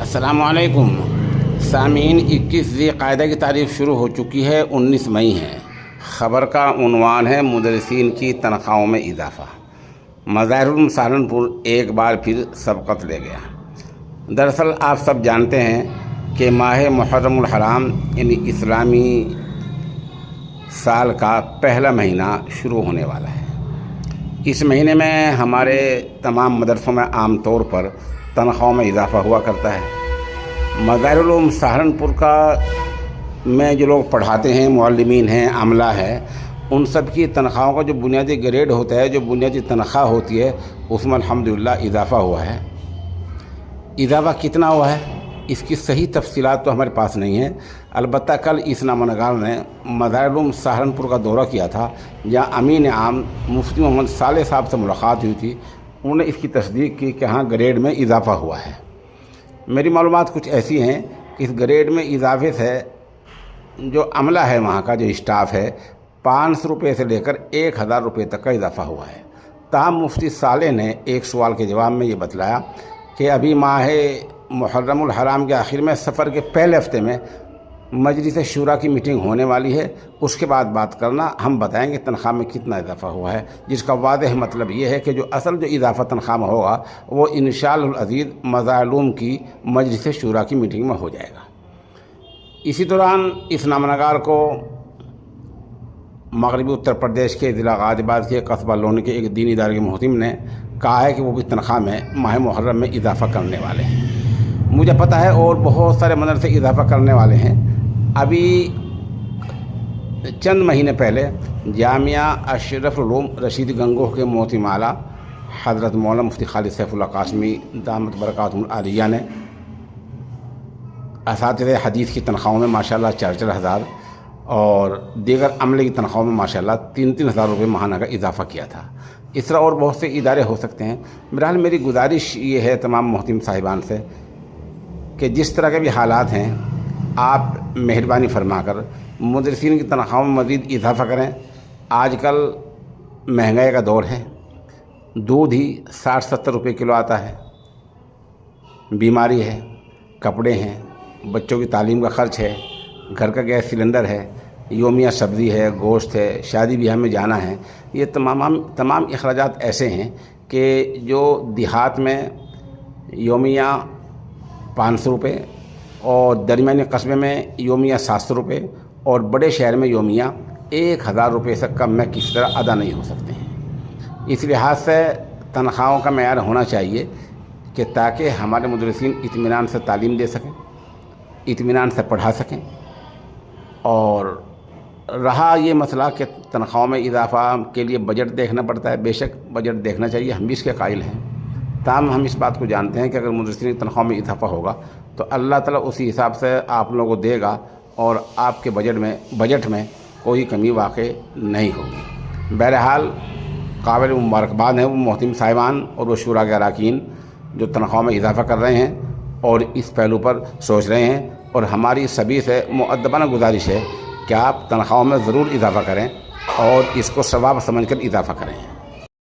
السلام علیکم سامعین، 21 ذی قعدہ کی تاریخ شروع ہو چکی ہے، 19 مئی ہے۔ خبر کا عنوان ہے مدرسین کی تنخواہوں میں اضافہ۔ مظاہر العلوم سہارنپور ایک بار پھر سبقت لے گیا۔ دراصل آپ سب جانتے ہیں کہ ماہ محرم الحرام یعنی اسلامی سال کا پہلا مہینہ شروع ہونے والا ہے۔ اس مہینے میں ہمارے تمام مدرسوں میں عام طور پر تنخواہوں میں اضافہ ہوا کرتا ہے۔ مظاہر العلوم سہارنپور کا میں جو لوگ پڑھاتے ہیں، معلمین ہیں، عملہ ہے، ان سب کی تنخواہوں کا جو بنیادی گریڈ ہوتا ہے، جو بنیادی تنخواہ ہوتی ہے، اس میں الحمدللہ اضافہ ہوا ہے۔ اضافہ کتنا ہوا ہے اس کی صحیح تفصیلات تو ہمارے پاس نہیں ہیں، البتہ کل اس نامہ نگار نے مظاہر العلوم سہارنپور کا دورہ کیا تھا، جہاں امین عام مفتی محمد صالح صاحب سے ملاقات ہوئی تھی۔ انہوں نے اس کی تصدیق کی کہ ہاں گریڈ میں اضافہ ہوا ہے۔ میری معلومات کچھ ایسی ہیں کہ اس گریڈ میں اضافے سے جو عملہ ہے، وہاں کا جو اسٹاف ہے، 500 روپے سے لے کر 1000 روپے تک کا اضافہ ہوا ہے۔ تاہم مفتی صالح نے ایک سوال کے جواب میں یہ بتلایا کہ ابھی ماہ محرم الحرام کے آخر میں سفر کے پہلے ہفتے میں مجلس شورا کی میٹنگ ہونے والی ہے، اس کے بعد بات کرنا، ہم بتائیں گے تنخواہ میں کتنا اضافہ ہوا ہے، جس کا واضح مطلب یہ ہے کہ جو اصل جو اضافہ تنخواہ میں ہوگا وہ انشاءاللہ العزیز مظاہر العلوم کی مجلس شورا کی میٹنگ میں ہو جائے گا۔ اسی دوران اس نامہ نگار کو مغربی اتر پردیش کے ضلع غازی آباد کے قصبہ لونی کے ایک دینی ادارے کے محتم نے کہا ہے کہ وہ بھی تنخواہ میں ماہ محرم میں اضافہ کرنے والے ہیں۔ مجھے پتہ ہے اور بہت سارے مدرسے اضافہ کرنے والے ہیں۔ ابھی چند مہینے پہلے جامعہ اشرف العلوم رشید گنگوہ کے محتم اعلیٰ حضرت مولانا مفتی خالد سیف اللہ قاسمی دامت برکاتہم العالیہ نے اساتذہ حدیث کی تنخواہوں میں ماشاءاللہ 4,000 اور دیگر عملے کی تنخواہوں میں ماشاءاللہ 3,000 روپے ماہانہ کا اضافہ کیا تھا۔ اس طرح اور بہت سے ادارے ہو سکتے ہیں۔ بہرحال میری گزارش یہ ہے تمام محتم صاحبان سے کہ جس طرح کے بھی حالات ہیں، آپ مہربانی فرما کر مدرسین کی تنخواہوں میں مزید اضافہ کریں۔ آج کل مہنگائی کا دور ہے، دودھ ہی 60-70 روپے کلو آتا ہے، بیماری ہے، کپڑے ہیں، بچوں کی تعلیم کا خرچ ہے، گھر کا گیس سلنڈر ہے، یومیہ سبزی ہے، گوشت ہے، شادی بیاہ میں جانا ہے۔ یہ تمام اخراجات ایسے ہیں کہ جو دیہات میں یومیہ 500 روپے اور درمیانی قصبے میں یومیہ 700 روپے اور بڑے شہر میں یومیہ 1000 روپے سے کم میں کسی طرح ادا نہیں ہو سکتے ہیں۔ اس لحاظ سے تنخواہوں کا معیار ہونا چاہیے کہ تاکہ ہمارے مدرسین اطمینان سے تعلیم دے سکیں، اطمینان سے پڑھا سکیں۔ اور رہا یہ مسئلہ کہ تنخواہوں میں اضافہ کے لیے بجٹ دیکھنا پڑتا ہے، بے شک بجٹ دیکھنا چاہیے، ہم بھی اس کے قائل ہیں۔ تاہم ہم اس بات کو جانتے ہیں کہ اگر مدرسین کی تنخواہ میں اضافہ ہوگا تو اللہ تعالیٰ اسی حساب سے آپ لوگوں کو دے گا اور آپ کے بجٹ میں کوئی کمی واقع نہیں ہوگی۔ بہرحال قابل مبارکباد ہیں وہ محتم صاحبان اور وہ شورا کے اراکین جو تنخواہ میں اضافہ کر رہے ہیں اور اس پہلو پر سوچ رہے ہیں، اور ہماری سبھی سے مؤدبانہ گزارش ہے کہ آپ تنخواہوں میں ضرور اضافہ کریں اور اس کو ثواب سمجھ کر اضافہ کریں۔